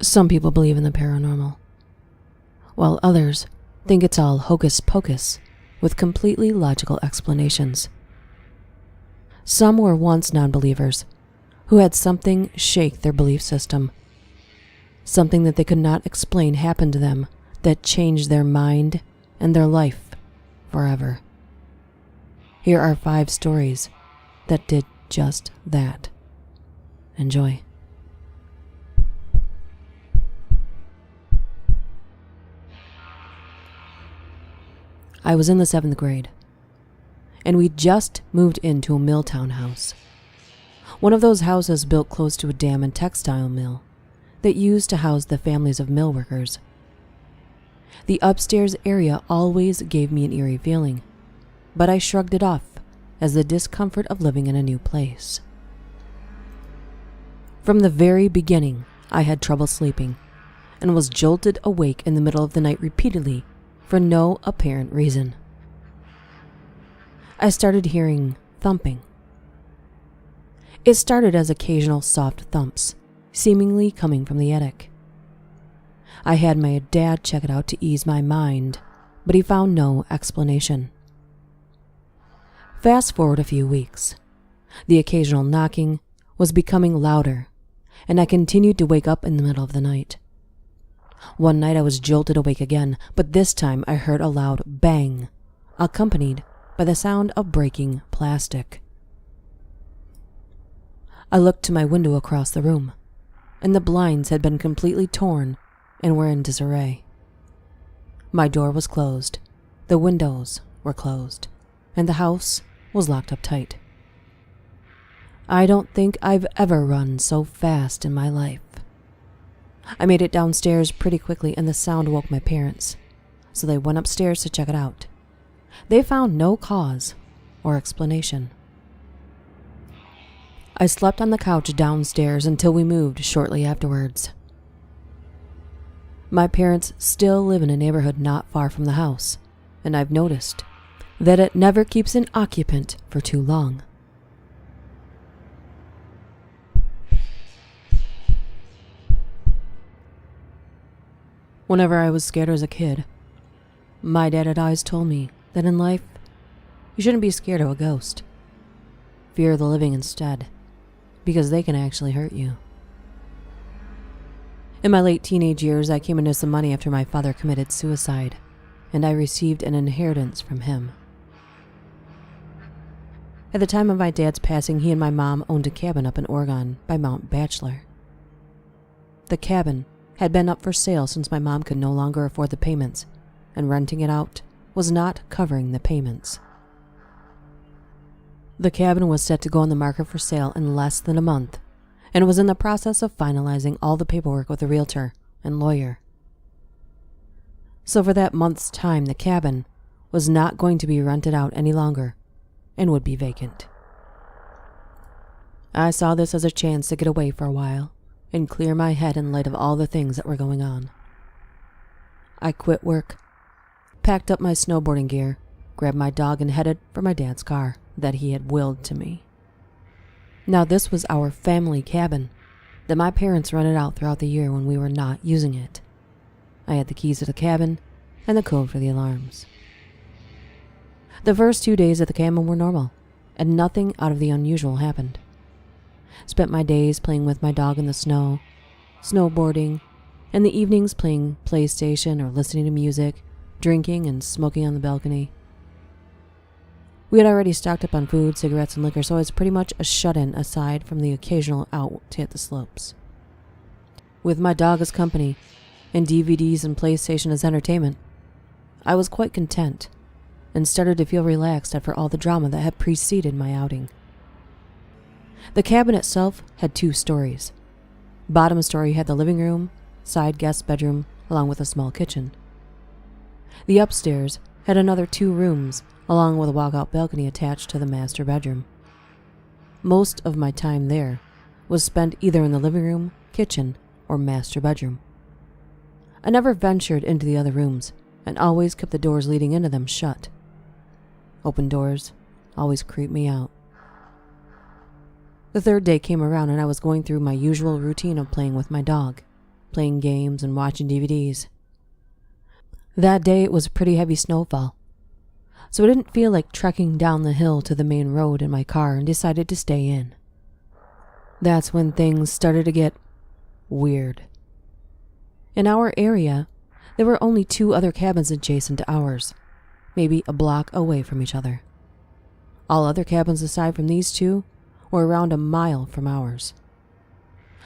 Some people believe in the paranormal, while others think it's all hocus pocus with completely logical explanations. Some were once non-believers who had something shake their belief system. Something that they could not explain happened to them that changed their mind and their life forever. Here are 5 stories that did just that. Enjoy. I was in the 7th grade, and we just moved into a mill town house. One of those houses built close to a dam and textile mill that used to house the families of mill workers. The upstairs area always gave me an eerie feeling, but I shrugged it off as the discomfort of living in a new place. From the very beginning, I had trouble sleeping and was jolted awake in the middle of the night repeatedly for no apparent reason. I started hearing thumping. It started as occasional soft thumps, seemingly coming from the attic. I had my dad check it out to ease my mind, but he found no explanation. Fast forward a few weeks. The occasional knocking was becoming louder, and I continued to wake up in the middle of the night. One night I was jolted awake again, but this time I heard a loud bang, accompanied by the sound of breaking plastic. I looked to my window across the room, and the blinds had been completely torn and were in disarray. My door was closed, the windows were closed, and the house was locked up tight. I don't think I've ever run so fast in my life. I made it downstairs pretty quickly, and the sound woke my parents, so they went upstairs to check it out. They found no cause or explanation. I slept on the couch downstairs until we moved shortly afterwards. My parents still live in a neighborhood not far from the house, and I've noticed that it never keeps an occupant for too long. Whenever I was scared as a kid, my dad had always told me that in life, you shouldn't be scared of a ghost. Fear the living instead, because they can actually hurt you. In my late teenage years, I came into some money after my father committed suicide, and I received an inheritance from him. At the time of my dad's passing, he and my mom owned a cabin up in Oregon by Mount Bachelor. The cabin had been up for sale since my mom could no longer afford the payments, and renting it out was not covering the payments. The cabin was set to go on the market for sale in less than a month, and was in the process of finalizing all the paperwork with a realtor and lawyer. So for that month's time, the cabin was not going to be rented out any longer and would be vacant. I saw this as a chance to get away for a while and clear my head in light of all the things that were going on. I quit work, packed up my snowboarding gear, grabbed my dog, and headed for my dad's car that he had willed to me. Now this was our family cabin that my parents rented out throughout the year when we were not using it. I had the keys to the cabin and the code for the alarms. The first 2 days at the cabin were normal, and nothing out of the unusual happened. Spent my days playing with my dog in the snow, snowboarding, and the evenings playing PlayStation or listening to music, drinking and smoking on the balcony. We had already stocked up on food, cigarettes, and liquor, so I was pretty much a shut-in aside from the occasional out to hit the slopes. With my dog as company and DVDs and PlayStation as entertainment, I was quite content and started to feel relaxed after all the drama that had preceded my outing. The cabin itself had 2 stories. Bottom story had the living room, side guest bedroom, along with a small kitchen. The upstairs had another 2 rooms, along with a walkout balcony attached to the master bedroom. Most of my time there was spent either in the living room, kitchen, or master bedroom. I never ventured into the other rooms and always kept the doors leading into them shut. Open doors always creep me out. The 3rd day came around and I was going through my usual routine of playing with my dog, playing games and watching DVDs. That day it was a pretty heavy snowfall, so I didn't feel like trekking down the hill to the main road in my car and decided to stay in. That's when things started to get weird. In our area, there were only 2 other cabins adjacent to ours, maybe a block away from each other. All other cabins aside from these 2 were around a mile from ours.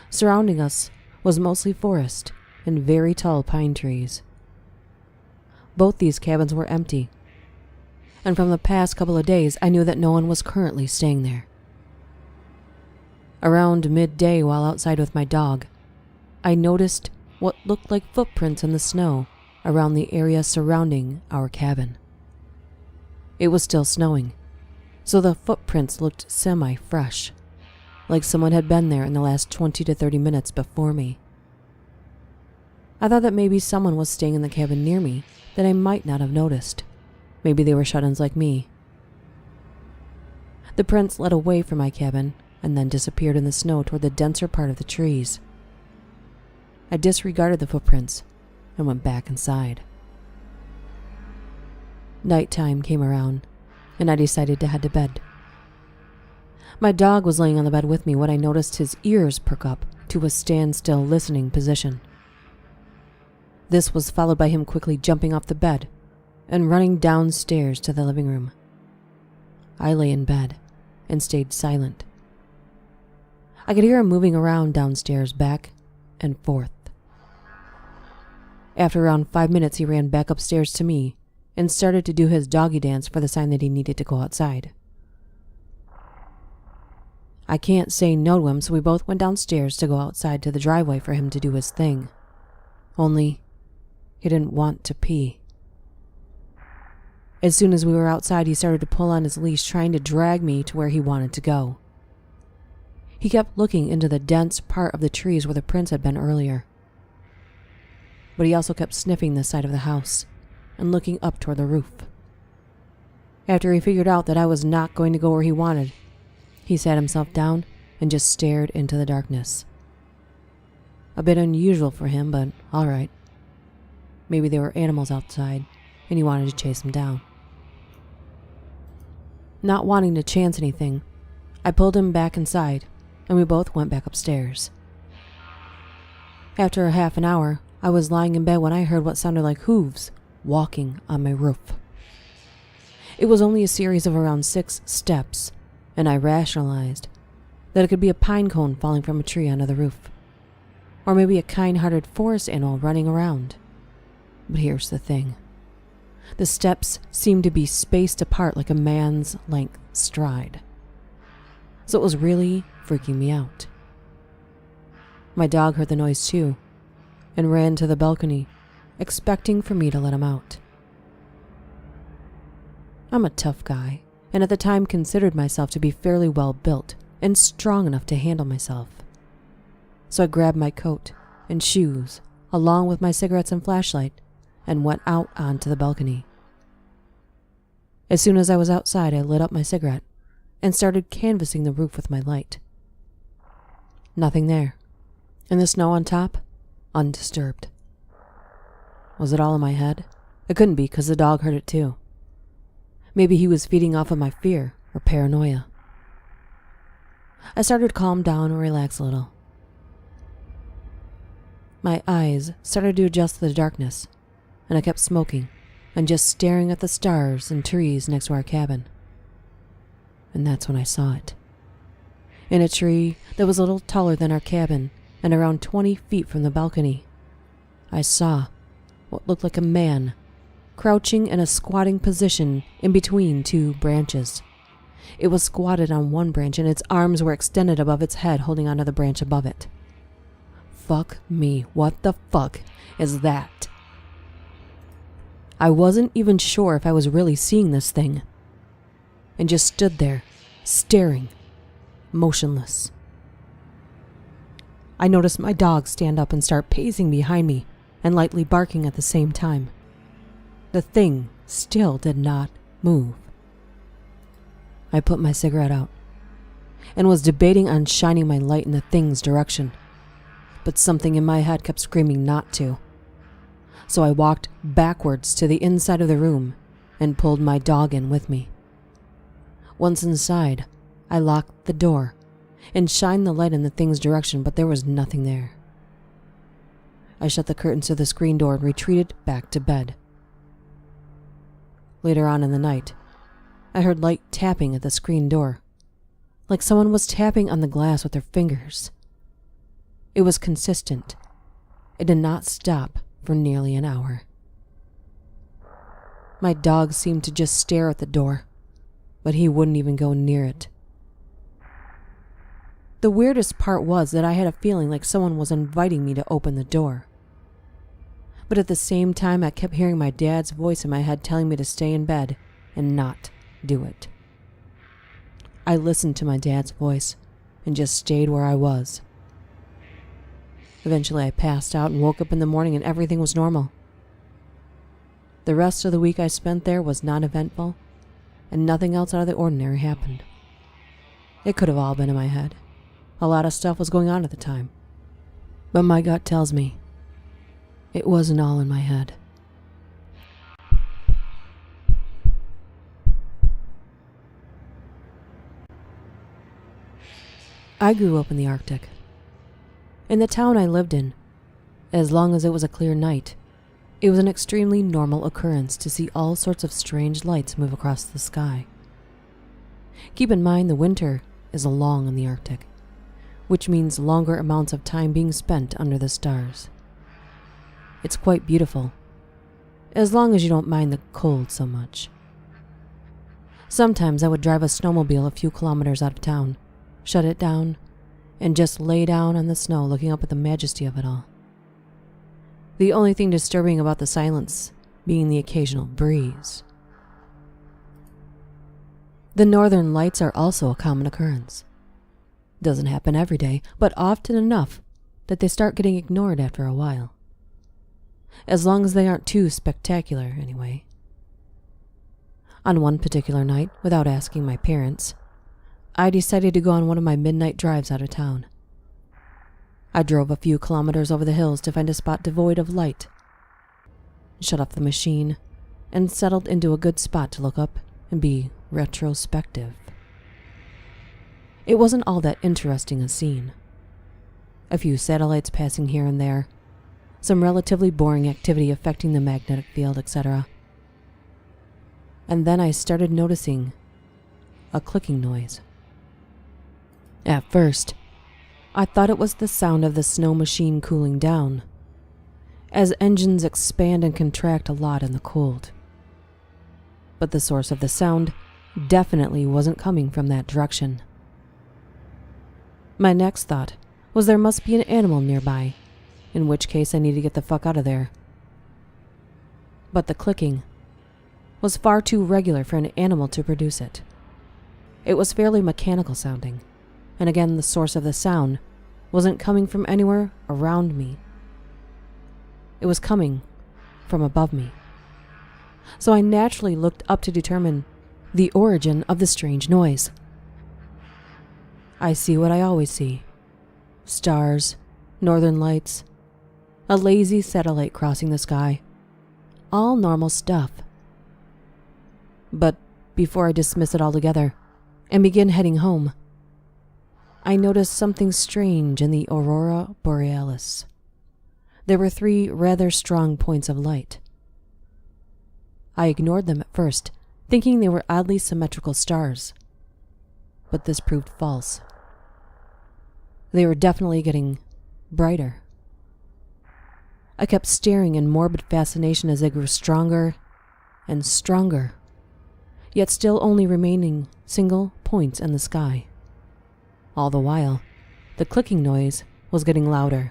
Surrounding us was mostly forest and very tall pine trees. Both these cabins were empty, and from the past couple of days I knew that no one was currently staying there. Around midday, while outside with my dog, I noticed what looked like footprints in the snow around the area surrounding our cabin. It was still snowing, so the footprints looked semi-fresh, like someone had been there in the last 20 to 30 minutes before me. I thought that maybe someone was staying in the cabin near me that I might not have noticed. Maybe they were shut-ins like me. The prints led away from my cabin and then disappeared in the snow toward the denser part of the trees. I disregarded the footprints and went back inside. Nighttime came around, and I decided to head to bed. My dog was laying on the bed with me when I noticed his ears perk up to a standstill listening position. This was followed by him quickly jumping off the bed and running downstairs to the living room. I lay in bed and stayed silent. I could hear him moving around downstairs, back and forth. After around 5 minutes, he ran back upstairs to me and started to do his doggy dance for the sign that he needed to go outside. I can't say no to him, so we both went downstairs to go outside to the driveway for him to do his thing. Only, he didn't want to pee. As soon as we were outside, he started to pull on his leash, trying to drag me to where he wanted to go. He kept looking into the dense part of the trees where the prints had been earlier. But he also kept sniffing the side of the house and looking up toward the roof. After he figured out that I was not going to go where he wanted, he sat himself down and just stared into the darkness. A bit unusual for him, but all right. Maybe there were animals outside, and he wanted to chase them down. Not wanting to chance anything, I pulled him back inside, and we both went back upstairs. After a half an hour, I was lying in bed when I heard what sounded like hooves walking on my roof. It was only a series of around 6 steps, and I rationalized that it could be a pine cone falling from a tree onto the roof, or maybe a kind-hearted forest animal running around. But here's the thing. The steps seemed to be spaced apart like a man's length stride. So it was really freaking me out. My dog heard the noise too, and ran to the balcony, expecting for me to let him out. I'm a tough guy, and at the time considered myself to be fairly well built and strong enough to handle myself. So I grabbed my coat and shoes, along with my cigarettes and flashlight, and went out onto the balcony. As soon as I was outside, I lit up my cigarette and started canvassing the roof with my light. Nothing there, and the snow on top, undisturbed. Was it all in my head? It couldn't be, because the dog heard it too. Maybe he was feeding off of my fear or paranoia. I started to calm down and relax a little. My eyes started to adjust to the darkness, and I kept smoking and just staring at the stars and trees next to our cabin. And that's when I saw it. In a tree that was a little taller than our cabin and around 20 feet from the balcony, I saw what looked like a man crouching in a squatting position in between 2 branches. It was squatted on one branch and its arms were extended above its head, holding onto the branch above it. Fuck me, what the fuck is that? I wasn't even sure if I was really seeing this thing, and just stood there, staring, motionless. I noticed my dog stand up and start pacing behind me and lightly barking at the same time. The thing still did not move. I put my cigarette out and was debating on shining my light in the thing's direction, but something in my head kept screaming not to. So I walked backwards to the inside of the room and pulled my dog in with me. Once inside, I locked the door and shined the light in the thing's direction, but there was nothing there. I shut the curtains to the screen door and retreated back to bed. Later on in the night, I heard light tapping at the screen door, like someone was tapping on the glass with their fingers. It was consistent. It did not stop for nearly an hour. My dog seemed to just stare at the door, but he wouldn't even go near it. The weirdest part was that I had a feeling like someone was inviting me to open the door. But at the same time, I kept hearing my dad's voice in my head telling me to stay in bed and not do it. I listened to my dad's voice and just stayed where I was. Eventually, I passed out and woke up in the morning and everything was normal. The rest of the week I spent there was non-eventful, and nothing else out of the ordinary happened. It could have all been in my head. A lot of stuff was going on at the time. But my gut tells me it wasn't all in my head. I grew up in the Arctic. In the town I lived in, as long as it was a clear night, it was an extremely normal occurrence to see all sorts of strange lights move across the sky. Keep in mind the winter is long in the Arctic, which means longer amounts of time being spent under the stars. It's quite beautiful, as long as you don't mind the cold so much. Sometimes I would drive a snowmobile a few kilometers out of town, shut it down, and just lay down on the snow looking up at the majesty of it all. The only thing disturbing about the silence being the occasional breeze. The northern lights are also a common occurrence. Doesn't happen every day, but often enough that they start getting ignored after a while. As long as they aren't too spectacular, anyway. On one particular night, without asking my parents, I decided to go on one of my midnight drives out of town. I drove a few kilometers over the hills to find a spot devoid of light, shut off the machine, and settled into a good spot to look up and be retrospective. It wasn't all that interesting a scene. A few satellites passing here and there, some relatively boring activity affecting the magnetic field, etc. And then I started noticing a clicking noise. At first, I thought it was the sound of the snow machine cooling down, as engines expand and contract a lot in the cold. But the source of the sound definitely wasn't coming from that direction. My next thought was there must be an animal nearby, in which case I needed to get the fuck out of there. But the clicking was far too regular for an animal to produce it. It was fairly mechanical sounding, and again the source of the sound wasn't coming from anywhere around me. It was coming from above me. So I naturally looked up to determine the origin of the strange noise. I see what I always see. Stars, northern lights, a lazy satellite crossing the sky. All normal stuff. But before I dismiss it altogether and begin heading home, I noticed something strange in the aurora borealis. There were 3 rather strong points of light. I ignored them at first, thinking they were oddly symmetrical stars. But this proved false. They were definitely getting brighter. I kept staring in morbid fascination as they grew stronger and stronger, yet still only remaining single points in the sky. All the while, the clicking noise was getting louder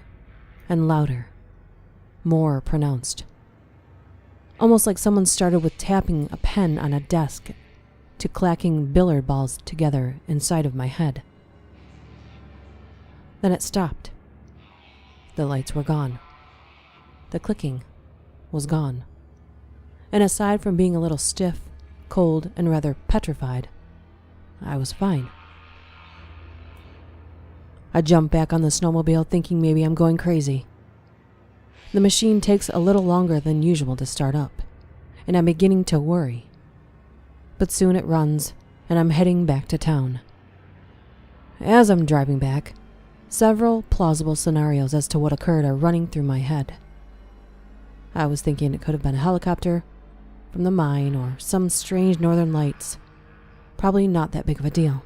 and louder, more pronounced. Almost like someone started with tapping a pen on a desk to clacking billiard balls together inside of my head. Then it stopped. The lights were gone. The clicking was gone. And aside from being a little stiff, cold, and rather petrified, I was fine. I jump back on the snowmobile thinking maybe I'm going crazy. The machine takes a little longer than usual to start up, and I'm beginning to worry. But soon it runs, and I'm heading back to town. As I'm driving back, several plausible scenarios as to what occurred are running through my head. I was thinking it could have been a helicopter from the mine or some strange northern lights. Probably not that big of a deal.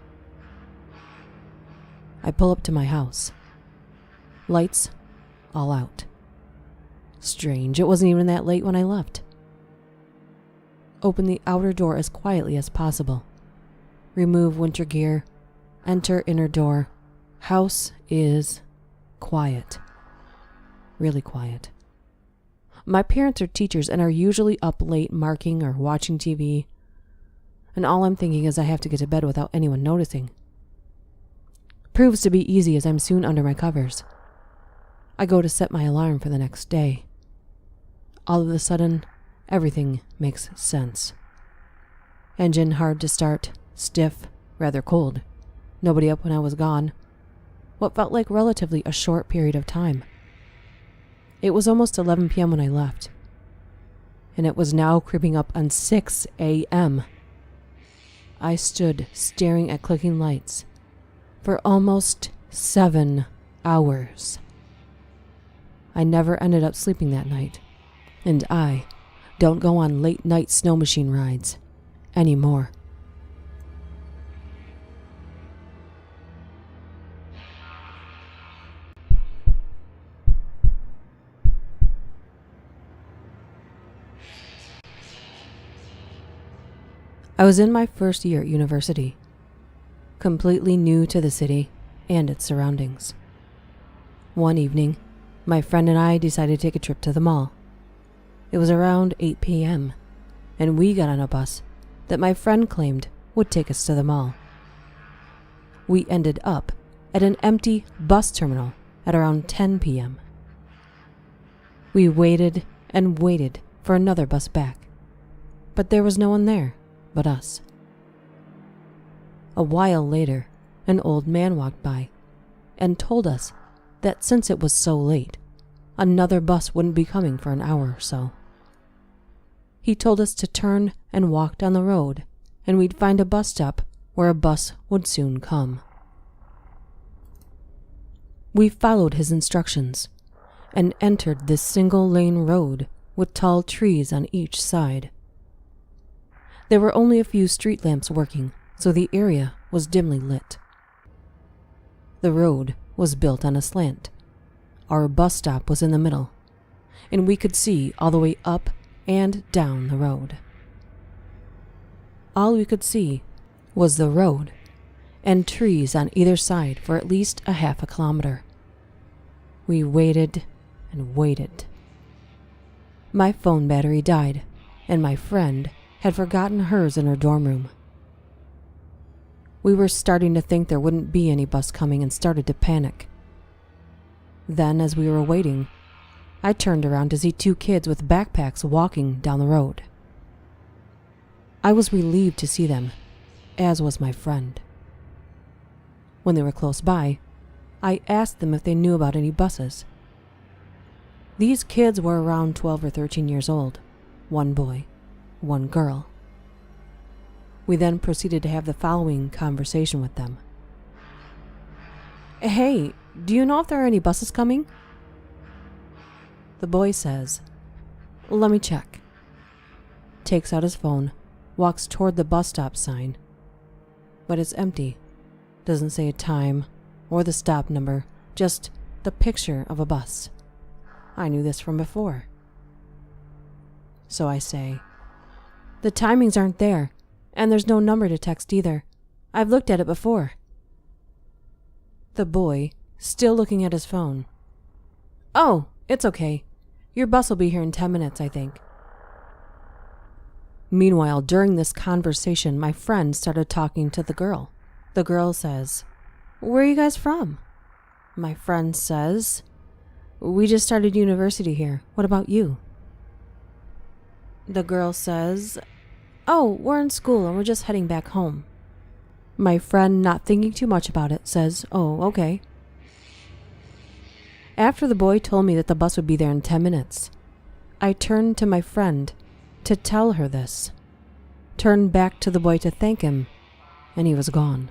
I pull up to my house. Lights all out. Strange, it wasn't even that late when I left. Open the outer door as quietly as possible. Remove winter gear. Enter inner door. House is quiet. Really quiet. My parents are teachers and are usually up late marking or watching TV. And all I'm thinking is I have to get to bed without anyone noticing. Proves to be easy as I'm soon under my covers. I go to set my alarm for the next day. All of a sudden, everything makes sense. Engine hard to start, stiff, rather cold. Nobody up when I was gone. What felt like relatively a short period of time. It was almost 11 p.m. when I left. And it was now creeping up on 6 a.m. I stood staring at clicking lights for almost 7 hours. I never ended up sleeping that night, and I don't go on late night snow machine rides anymore. I was in my first year at university, completely new to the city and its surroundings. One evening, my friend and I decided to take a trip to the mall. It was around 8 p.m., and we got on a bus that my friend claimed would take us to the mall. We ended up at an empty bus terminal at around 10 p.m. We waited and waited for another bus back, but there was no one there but us. A while later, an old man walked by and told us that since it was so late, another bus wouldn't be coming for an hour or so. He told us to turn and walk down the road, and we'd find a bus stop where a bus would soon come. We followed his instructions and entered this single-lane road with tall trees on each side. There were only a few street lamps working, so the area was dimly lit. The road was built on a slant. Our bus stop was in the middle, and we could see all the way up and down the road. All we could see was the road and trees on either side for at least a half a kilometer. We waited and waited. My phone battery died, and my friend had forgotten hers in her dorm room. We were starting to think there wouldn't be any bus coming and started to panic. Then, as we were waiting, I turned around to see two kids with backpacks walking down the road. I was relieved to see them, as was my friend. When they were close by, I asked them if they knew about any buses. These kids were around 12 or 13 years old, one boy, one girl. We then proceeded to have the following conversation with them. "Hey, do you know if there are any buses coming?" The boy says, "Let me check." Takes out his phone, walks toward the bus stop sign, but it's empty. Doesn't say a time or the stop number, just the picture of a bus. I knew this from before. So I say, "The timings aren't there, and there's no number to text either. I've looked at it before." The boy, still looking at his phone, "Oh, it's okay. Your bus will be here in 10 minutes, I think." Meanwhile, during this conversation, my friend started talking to the girl. The girl says, "Where are you guys from?" My friend says, "We just started university here. What about you?" The girl says, "Oh, we're in school and we're just heading back home." My friend, not thinking too much about it, says, "Oh, okay." After the boy told me that the bus would be there in 10 minutes, I turned to my friend to tell her this, turned back to the boy to thank him, and he was gone.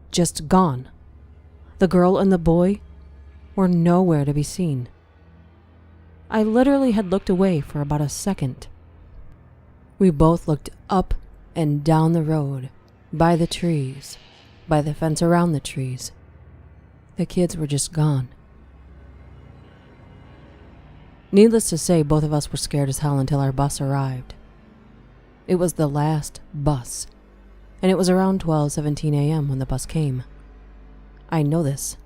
Just gone. The girl and the boy were nowhere to be seen. I literally had looked away for about a second. We both looked up and down the road, by the trees, by the fence around the trees. The kids were just gone. Needless to say, both of us were scared as hell until our bus arrived. It was the last bus, and it was around 12:17 a.m. when the bus came. I know this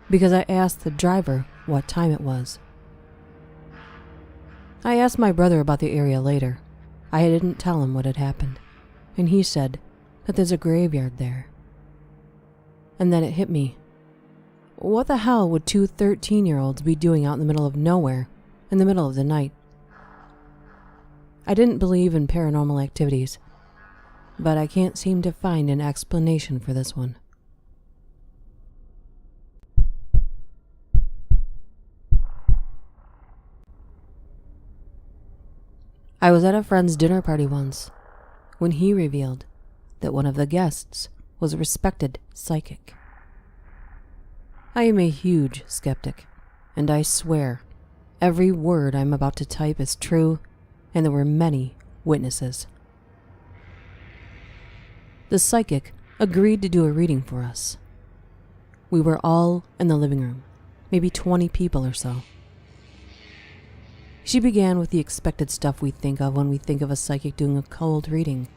because I asked the driver what time it was. I asked my brother about the area later. I didn't tell him what had happened, and he said that there's a graveyard there. And then it hit me. What the hell would two 13-year-olds be doing out in the middle of nowhere in the middle of the night? I didn't believe in paranormal activities, but I can't seem to find an explanation for this one. I was at a friend's dinner party once when he revealed that one of the guests was a respected psychic. I am a huge skeptic, and I swear every word I'm about to type is true, and there were many witnesses. The psychic agreed to do a reading for us. We were all in the living room, maybe 20 people or so. She began with the expected stuff we think of when we think of a psychic doing a cold reading.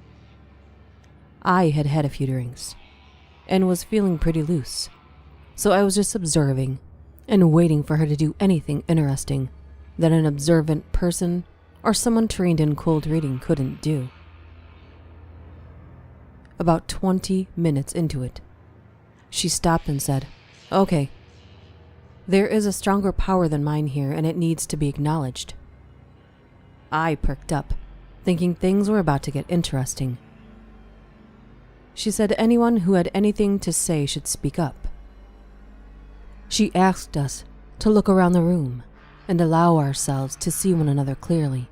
I had had a few drinks and was feeling pretty loose, so I was just observing and waiting for her to do anything interesting that an observant person or someone trained in cold reading couldn't do. About 20 minutes into it, she stopped and said, "Okay, there is a stronger power than mine here, and it needs to be acknowledged." I perked up, thinking things were about to get interesting. She said anyone who had anything to say should speak up. She asked us to look around the room and allow ourselves to see one another clearly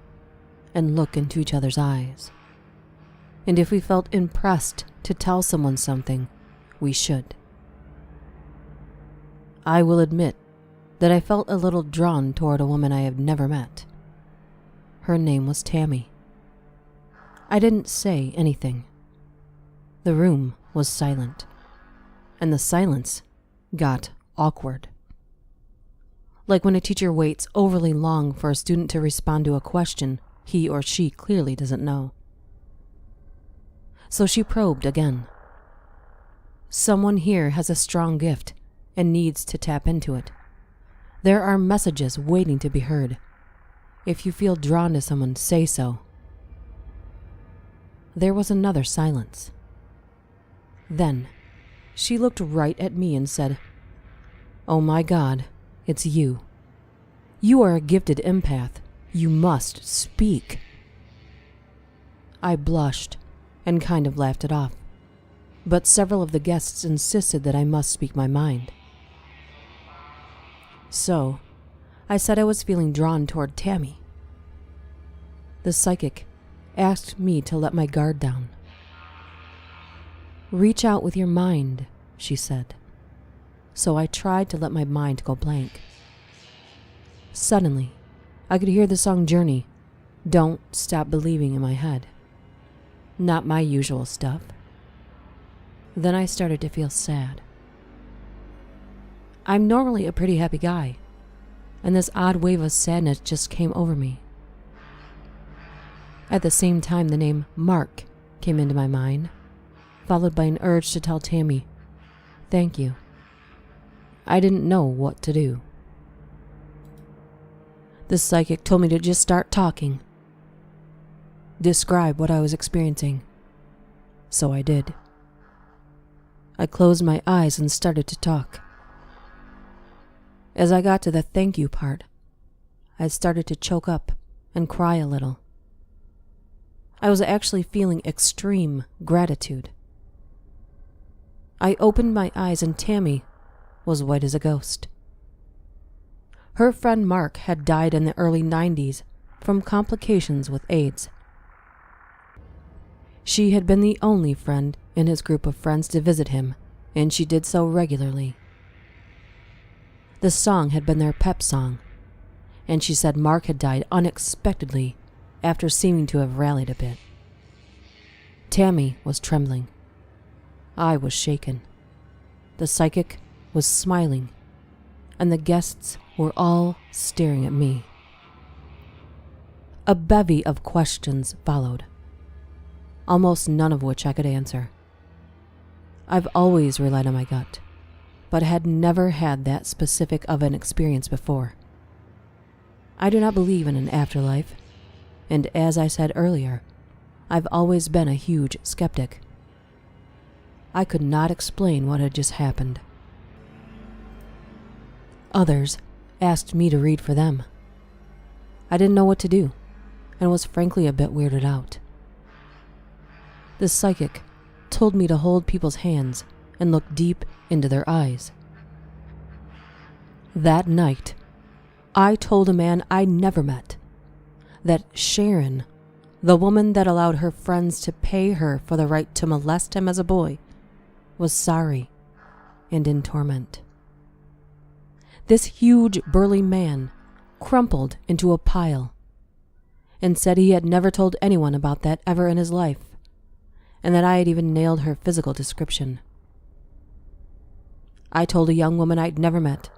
and look into each other's eyes. And if we felt impressed to tell someone something, we should. I will admit that I felt a little drawn toward a woman I have never met. Her name was Tammy. I didn't say anything. The room was silent, and the silence got awkward. Like when a teacher waits overly long for a student to respond to a question he or she clearly doesn't know. So she probed again. Someone here has a strong gift and needs to tap into it. There are messages waiting to be heard. If you feel drawn to someone, say so. There was another silence. Then, she looked right at me and said, "Oh my God, it's you. You are a gifted empath. You must speak." I blushed and kind of laughed it off, but several of the guests insisted that I must speak my mind. So, I said I was feeling drawn toward Tammy. The psychic asked me to let my guard down. "Reach out with your mind," she said. So I tried to let my mind go blank. Suddenly, I could hear the song Journey, "Don't Stop Believing," in my head. Not my usual stuff. Then I started to feel sad. I'm normally a pretty happy guy, and this odd wave of sadness just came over me. At the same time, the name Mark came into my mind, followed by an urge to tell Tammy, "Thank you." I didn't know what to do. The psychic told me to just start talking. Describe what I was experiencing. So I did. I closed my eyes and started to talk. As I got to the thank you part, I started to choke up and cry a little. I was actually feeling extreme gratitude. I opened my eyes and Tammy was white as a ghost. Her friend Mark had died in the early 90s from complications with AIDS. She had been the only friend in his group of friends to visit him, and she did so regularly. The song had been their pep song, and she said Mark had died unexpectedly after seeming to have rallied a bit. Tammy was trembling. I was shaken. The psychic was smiling, and the guests were all staring at me. A bevy of questions followed, almost none of which I could answer. I've always relied on my gut, but had never had that specific of an experience before. I do not believe in an afterlife, and as I said earlier, I've always been a huge skeptic. I could not explain what had just happened. Others asked me to read for them. I didn't know what to do, and was frankly a bit weirded out. The psychic told me to hold people's hands and look deep into their eyes. That night, I told a man I never met that Sharon, the woman that allowed her friends to pay her for the right to molest him as a boy, was sorry and in torment. This huge, burly man crumpled into a pile and said he had never told anyone about that ever in his life, and that I had even nailed her physical description. I told a young woman I'd never met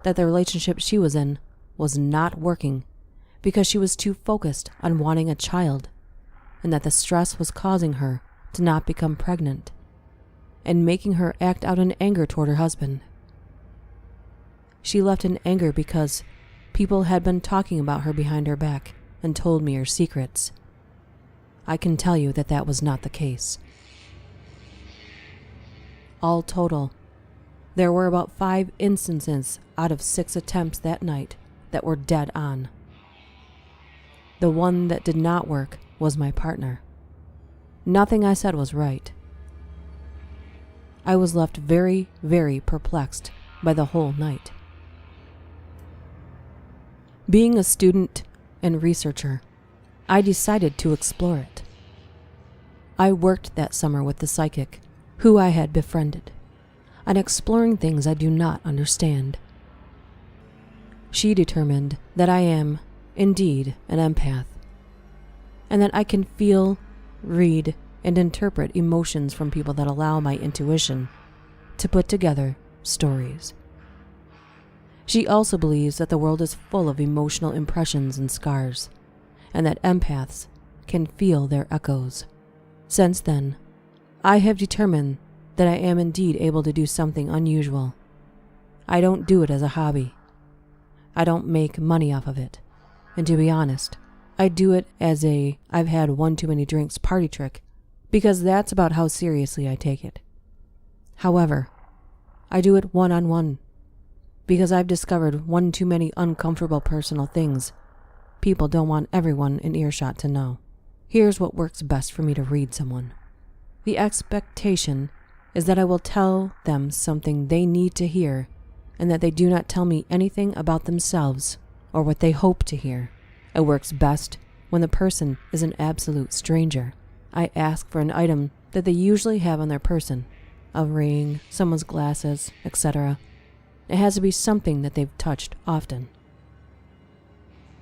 that the relationship she was in was not working because she was too focused on wanting a child, and that the stress was causing her to not become pregnant and making her act out in anger toward her husband. She left in anger because people had been talking about her behind her back and told me her secrets. I can tell you that that was not the case. All total, there were about 5 instances out of 6 attempts that night that were dead on. The one that did not work was my partner. Nothing I said was right. I was left very, very perplexed by the whole night. Being a student and researcher, I decided to explore it. I worked that summer with the psychic, who I had befriended, on exploring things I do not understand. She determined that I am, indeed, an empath, and that I can feel, read, and interpret emotions from people that allow my intuition to put together stories. She also believes that the world is full of emotional impressions and scars, and that empaths can feel their echoes. Since then, I have determined that I am indeed able to do something unusual. I don't do it as a hobby. I don't make money off of it. And to be honest, I do it as a I've had one too many drinks party trick, because that's about how seriously I take it. However, I do it one-on-one, because I've discovered one too many uncomfortable personal things people don't want everyone in earshot to know. Here's what works best for me to read someone. The expectation is that I will tell them something they need to hear, and that they do not tell me anything about themselves or what they hope to hear. It works best when the person is an absolute stranger. I ask for an item that they usually have on their person, a ring, someone's glasses, etc. It has to be something that they've touched often.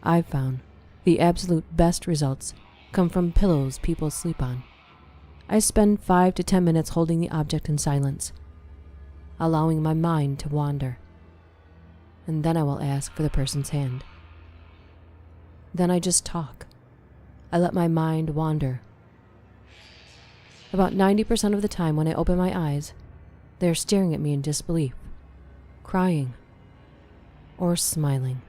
I've found the absolute best results come from pillows people sleep on. I spend 5 to 10 minutes holding the object in silence, allowing my mind to wander, and then I will ask for the person's hand. Then I just talk. I let my mind wander. About 90% of the time when I open my eyes, they're staring at me in disbelief, crying, or smiling.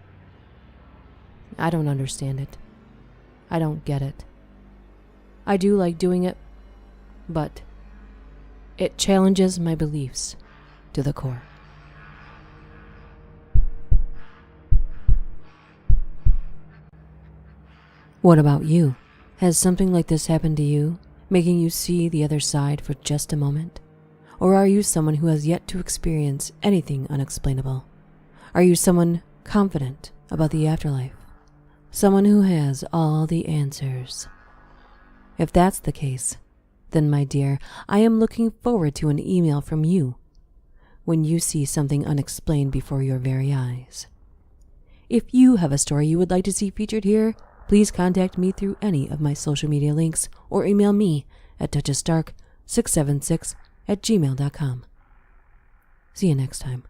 I don't understand it. I don't get it. I do like doing it, but it challenges my beliefs to the core. What about you? Has something like this happened to you, making you see the other side for just a moment? Or are you someone who has yet to experience anything unexplainable? Are you someone confident about the afterlife, someone who has all the answers. If that's the case, then my dear, I am looking forward to an email from you when you see something unexplained before your very eyes. If you have a story you would like to see featured here, please contact me through any of my social media links or email me at DuchessDark676@gmail.com. See you next time.